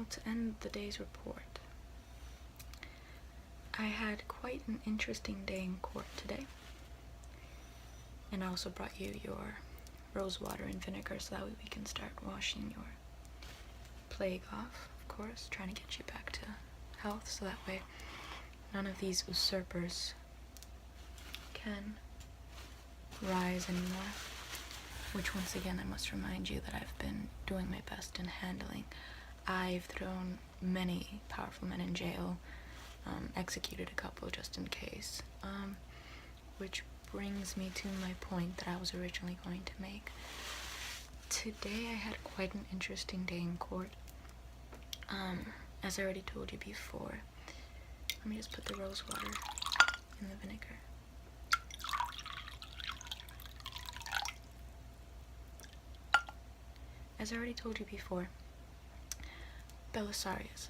Now, to end the day's report, I had quite an interesting day in court today. And I also brought you your rose water and vinegar so that way we can start washing your plague off, of course, trying to get you back to health so that way none of these usurpers can rise anymore. Which, once again, I must remind you that I've been doing my best in handling. I've thrown many powerful men in jail, executed a couple just in case, which brings me to my point that I was originally going to make. Today I had quite an interesting day in court. As I already told you before, let me just put the rose water in the vinegar. As I already told you before, Belisarius,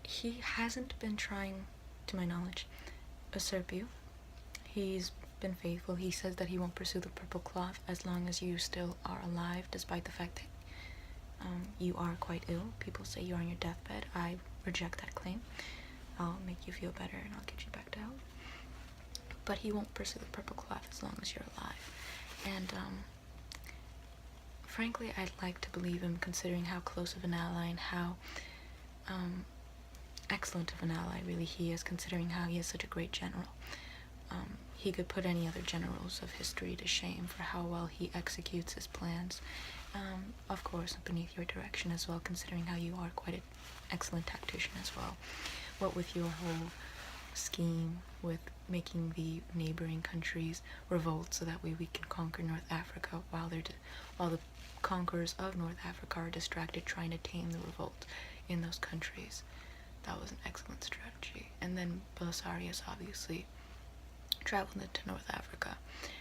he hasn't been trying, to my knowledge, usurp you. He's been faithful. He says that he won't pursue the purple cloth as long as you still are alive, despite the fact that you are quite ill. People say you're on your deathbed. I reject that claim. I'll make you feel better and I'll get you back to health. But he won't pursue the purple cloth as long as you're alive. And frankly, I'd like to believe him, considering how close of an ally and how excellent of an ally really he is, considering how he is such a great general. He could put any other generals of history to shame for how well he executes his plans. Of course, beneath your direction as well, considering how you are quite an excellent tactician as well. What with your whole scheme with making the neighboring countries revolt so that way we can conquer North Africa while the conquerors of North Africa are distracted trying to tame the revolt in those countries. That was an excellent strategy. And then Belisarius obviously traveled into North Africa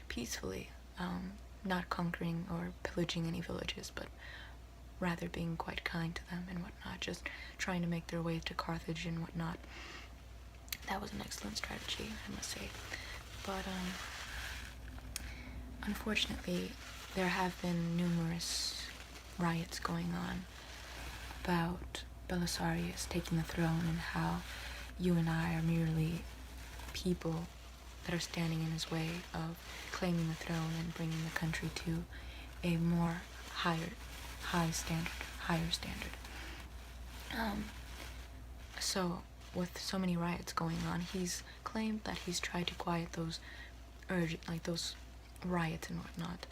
peacefully, not conquering or pillaging any villages, but rather being quite kind to them and whatnot, just trying to make their way to Carthage and whatnot. That was an excellent strategy, I must say. But unfortunately, there have been numerous riots going on about Belisarius taking the throne and how you and I are merely people that are standing in his way of claiming the throne and bringing the country to a more higher standard. So with so many riots going on, he's claimed that he's tried to quiet those those riots and whatnot,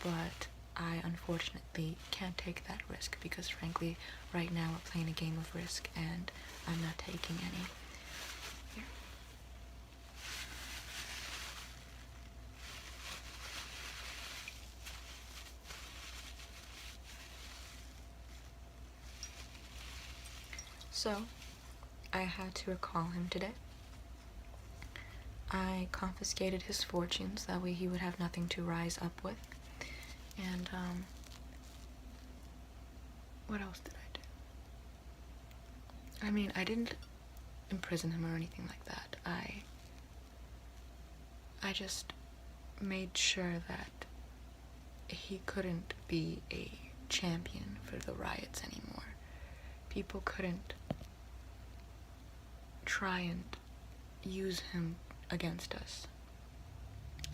but I unfortunately can't take that risk because frankly right now we're playing a game of risk and I'm not taking any. Here. So I had to recall him today. I confiscated his fortunes, that way he would have nothing to rise up with. And, what else did I do? I mean, I didn't imprison him or anything like that. I just made sure that he couldn't be a champion for the riots anymore. People couldn't try and use him against us.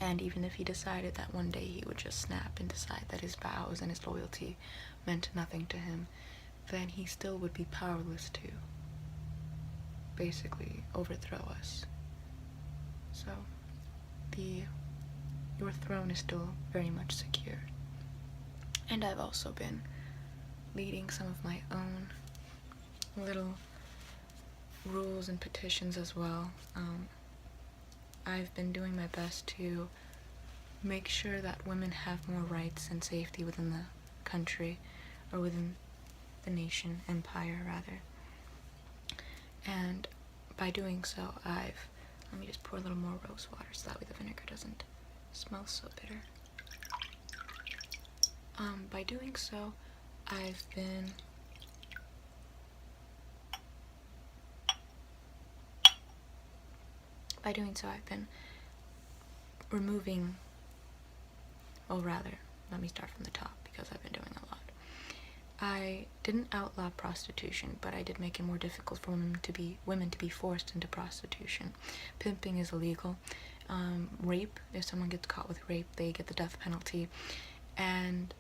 And even if he decided that one day he would just snap and decide that his vows and his loyalty meant nothing to him, then he still would be powerless to basically overthrow us. So your throne is still very much secure. And I've also been leading some of my own little rules and petitions as well. I've been doing my best to make sure that women have more rights and safety within the country, or within the nation, empire rather. And by doing so, let me just pour a little more rose water so that way the vinegar doesn't smell so bitter. By doing so, I've been removing, well rather, let me start from the top because I've been doing a lot. I didn't outlaw prostitution, but I did make it more difficult for women to be forced into prostitution. Pimping is illegal. Rape, if someone gets caught with rape, they get the death penalty. And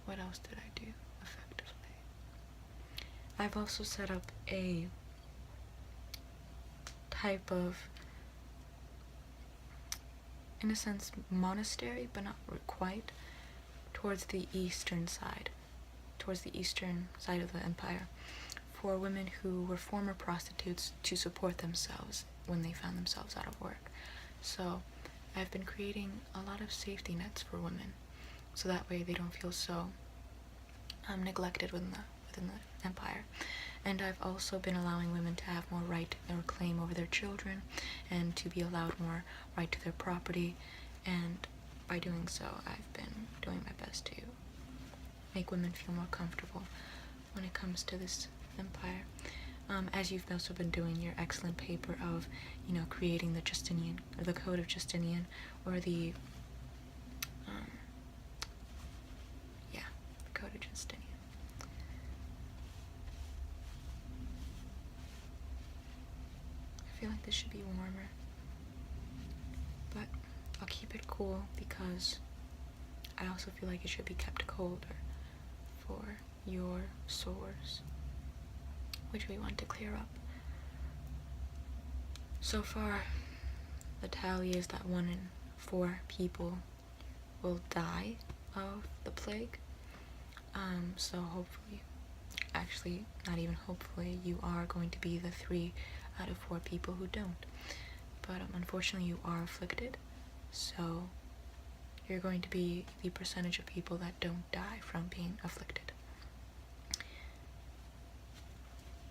what else did I do effectively? I've also set up a type of, in a sense, monastery, but not quite, towards the eastern side of the empire, for women who were former prostitutes to support themselves when they found themselves out of work. So I've been creating a lot of safety nets for women, so that way they don't feel so neglected within the empire. And I've also been allowing women to have more right or claim over their children, and to be allowed more right to their property. And by doing so, I've been doing my best to make women feel more comfortable when it comes to this empire. As you've also been doing your excellent paper of, creating the Justinian, or the Code of Justinian, or the Code of Justinian. I feel like this should be warmer, but I'll keep it cool because I also feel like it should be kept colder for your sores, which we want to clear up. So far, the tally is that 1 in 4 people will die of the plague. So hopefully, actually, not even hopefully, you are going to be the 3 out of 4 people who don't. But unfortunately, you are afflicted, so you're going to be the percentage of people that don't die from being afflicted.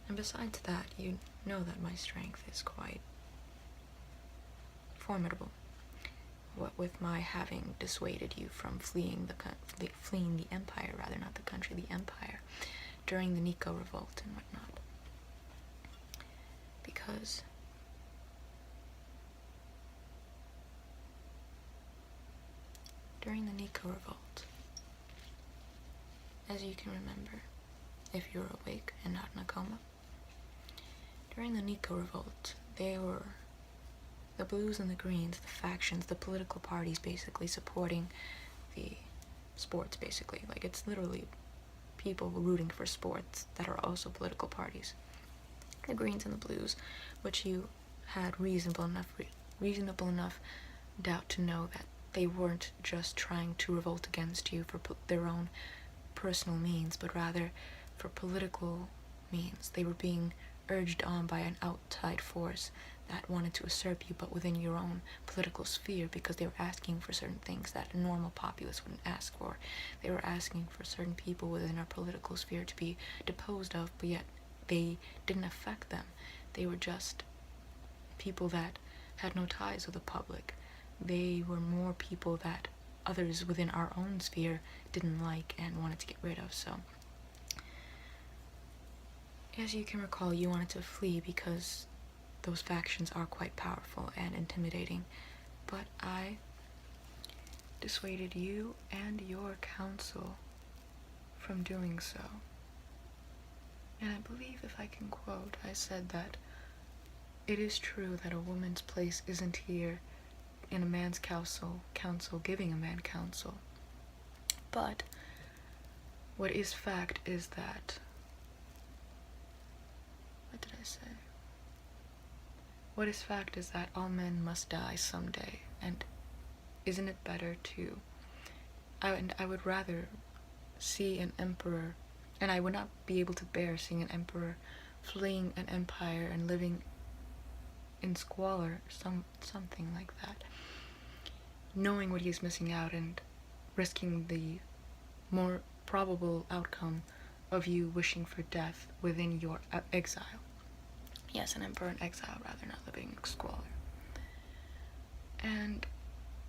And besides that, you know that my strength is quite formidable. What with my having dissuaded you from fleeing the empire, rather, not the country, the empire, during the Nico revolt and whatnot. Because during the Nico revolt, as you can remember, if you're awake and not in a coma, during the Nico revolt, they were the blues and the greens, the factions, the political parties basically supporting the sports, basically. Like, it's literally people rooting for sports that are also political parties. The greens and the blues, which you had reasonable enough doubt to know that they weren't just trying to revolt against you for their own personal means, but rather for political means. They were being urged on by an outside force that wanted to usurp you, but within your own political sphere, because they were asking for certain things that a normal populace wouldn't ask for. They were asking for certain people within our political sphere to be deposed of, but yet they didn't affect them. They were just people that had no ties with the public. They were more people that others within our own sphere didn't like and wanted to get rid of. So, as you can recall, you wanted to flee because those factions are quite powerful and intimidating, but I dissuaded you and your council from doing so. And I believe, if I can quote, I said that it is true that a woman's place isn't here in a man's council giving a man counsel, but what is fact is that, what did I say? What is fact is that all men must die someday, and isn't it better to, I would rather see an emperor, and I would not be able to bear seeing an emperor fleeing an empire and living in squalor, something like that, knowing what he is missing out and risking the more probable outcome of you wishing for death within your exile. Yes, an emperor in exile, rather, not living in squalor. And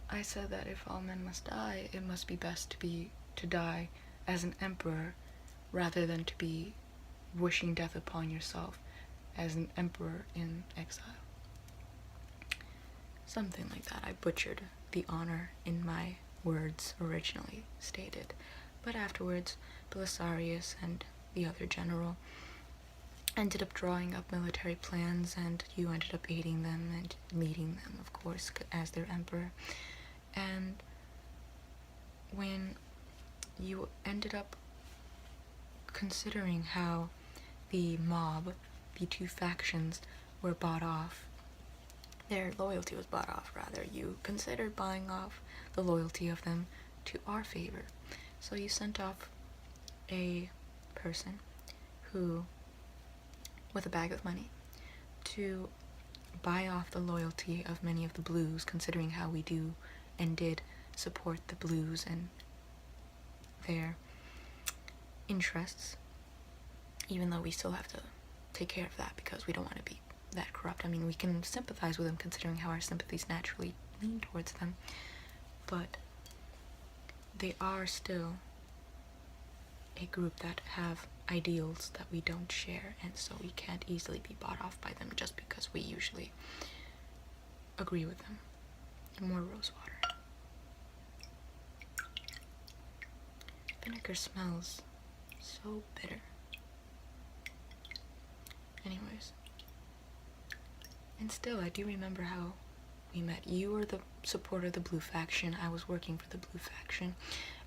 I said that if all men must die, it must be best to die as an emperor, rather than to be wishing death upon yourself as an emperor in exile. Something like that. I butchered the honor in my words originally stated, But afterwards, Belisarius and the other general ended up drawing up military plans, and you ended up aiding them and leading them, of course, as their emperor. And when you ended up considering how the mob, the two factions, were bought off, their loyalty was bought off, rather, you considered buying off the loyalty of them to our favor. So you sent off a person who, with a bag of money, to buy off the loyalty of many of the blues, considering how we do and did support the blues and their interests, even though we still have to take care of that because we don't want to be that corrupt. I mean, we can sympathize with them considering how our sympathies naturally lean towards them, but they are still a group that have ideals that we don't share, and so we can't easily be bought off by them just because we usually agree with them. More rose water. Vinegar smells so bitter. Anyways. And still, I do remember how we met. You were the supporter of the blue faction. I was working for the blue faction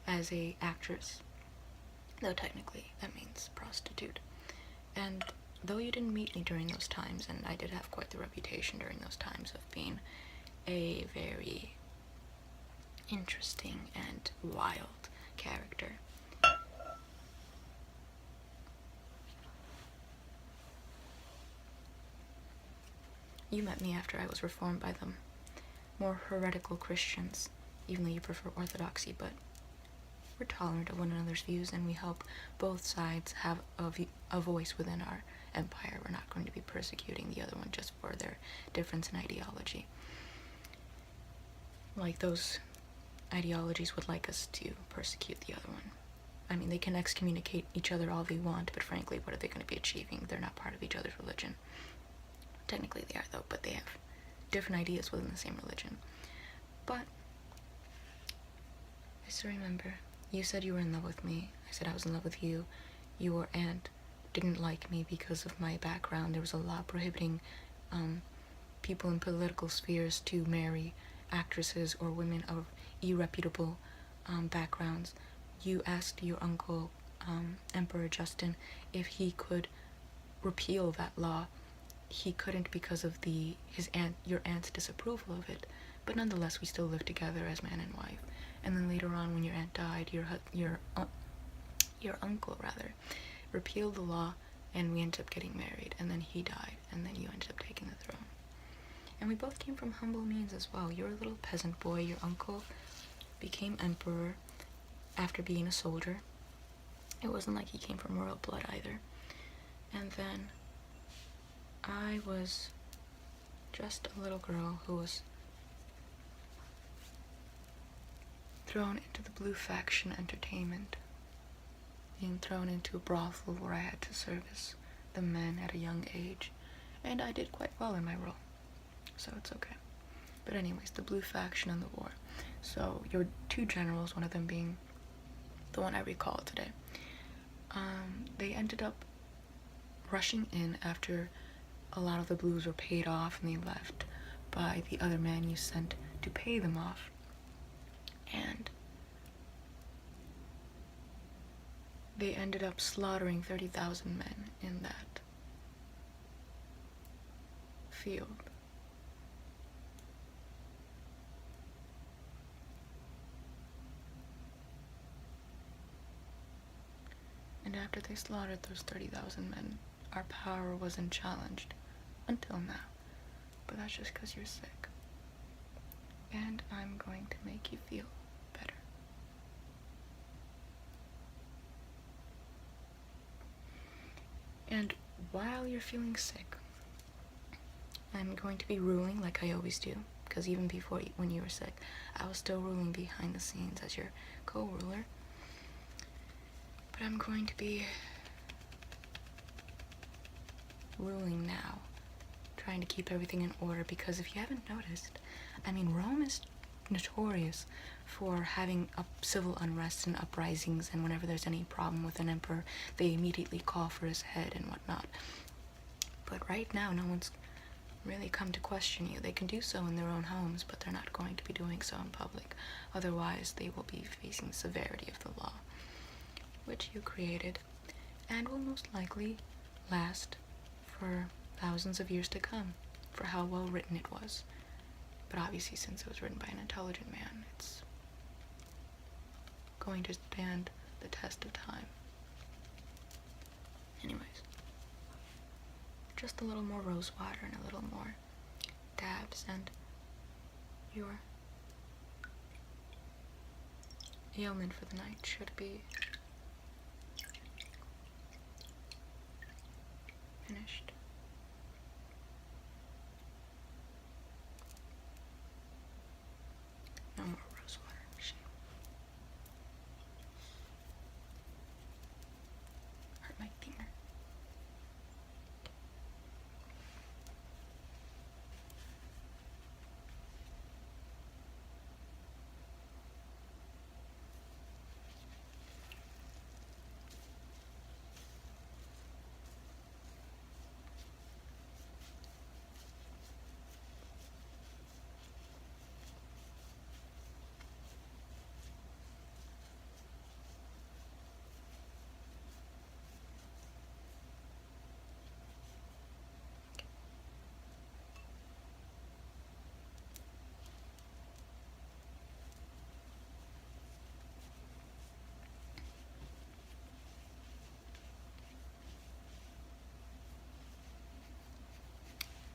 as a actress. Though technically, that means prostitute. And though you didn't meet me during those times, and I did have quite the reputation during those times of being a very interesting and wild character, you met me after I was reformed by them more heretical Christians, even though you prefer orthodoxy, but we're tolerant of one another's views, and we help both sides have a voice within our empire. We're not going to be persecuting the other one just for their difference in ideology. Like those ideologies would like us to persecute the other one. I mean, they can excommunicate each other all they want, but frankly, what are they going to be achieving? They're not part of each other's religion. Technically they are, though, but they have different ideas within the same religion. But I still remember, you said you were in love with me. I said I was in love with you. Your aunt didn't like me because of my background. There was a law prohibiting people in political spheres to marry actresses or women of irreputable backgrounds. You asked your uncle, Emperor Justin, if he could repeal that law. He couldn't because of your aunt's disapproval of it, but nonetheless we still lived together as man and wife. And then later on, when your aunt died, your uncle repealed the law, and we ended up getting married. And then he died, and then you ended up taking the throne. And we both came from humble means as well. You're a little peasant boy. Your uncle became emperor after being a soldier. It wasn't like he came from royal blood either. And then I was just a little girl who was thrown into the blue faction entertainment, being thrown into a brothel where I had to service the men at a young age, and I did quite well in my role, so it's okay. But anyways, the blue faction and the war. So your two generals, one of them being the one I recall today, they ended up rushing in after a lot of the blues were paid off, and they left by the other man you sent to pay them off. And they ended up slaughtering 30,000 men in that field. And after they slaughtered those 30,000 men, our power wasn't challenged. Until now. But that's just because you're sick. And I'm going to make you feel better. And while you're feeling sick, I'm going to be ruling like I always do. Because even before, when you were sick, I was still ruling behind the scenes as your co-ruler. But I'm going to be ruling now, trying to keep everything in order, because if you haven't noticed, I mean, Rome is notorious for having civil unrest and uprisings, and whenever there's any problem with an emperor, they immediately call for his head and whatnot. But right now, no one's really come to question you. They can do so in their own homes, but they're not going to be doing so in public. Otherwise, they will be facing the severity of the law, which you created, and will most likely last for thousands of years to come, for how well written it was. But obviously, since it was written by an intelligent man, it's going to stand the test of time. Anyways, just a little more rose water and a little more dabs, and your ailment for the night should be finished. No more rose water. Shame. Hurt my finger.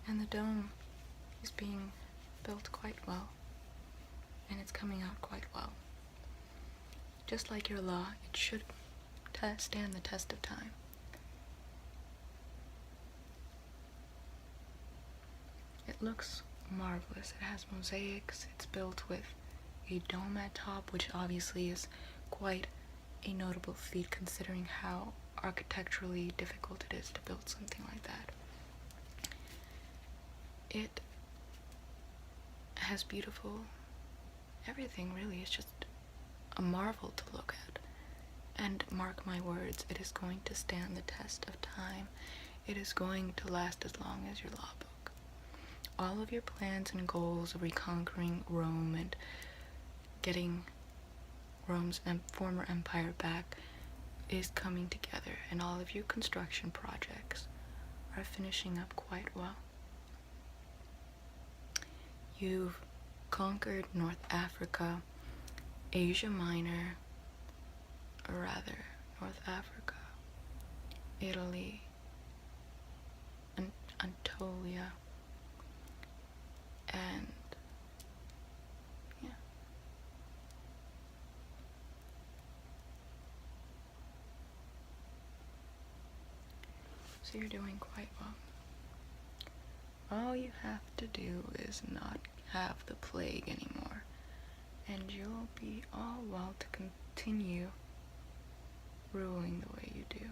And the dome is being built quite well, and it's coming out quite well. Just like your law, it should stand the test of time. It looks marvelous. It has mosaics. It's built with a dome at top, which obviously is quite a notable feat considering how architecturally difficult it is to build something like that. It has beautiful everything, really. It's just a marvel to look at. And mark my words, it is going to stand the test of time. It is going to last as long as your law book. All of your plans and goals of reconquering Rome and getting Rome's former empire back is coming together, and all of your construction projects are finishing up quite well. You've conquered North Africa, Asia Minor, or rather, North Africa, Italy, and Anatolia, and yeah. So you're doing quite well. All you have to do is not have the plague anymore, and you'll be all well to continue ruling the way you do.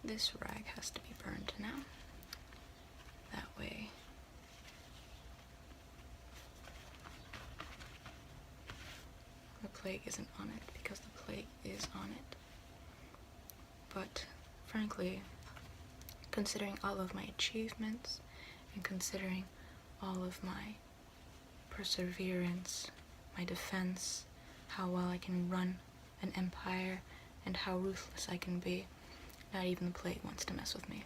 This rag has to be burned now. That way the plague isn't on it, because the plague is on it. But frankly, considering all of my achievements and considering all of my perseverance, my defense, how well I can run an empire, and how ruthless I can be, not even the plague wants to mess with me.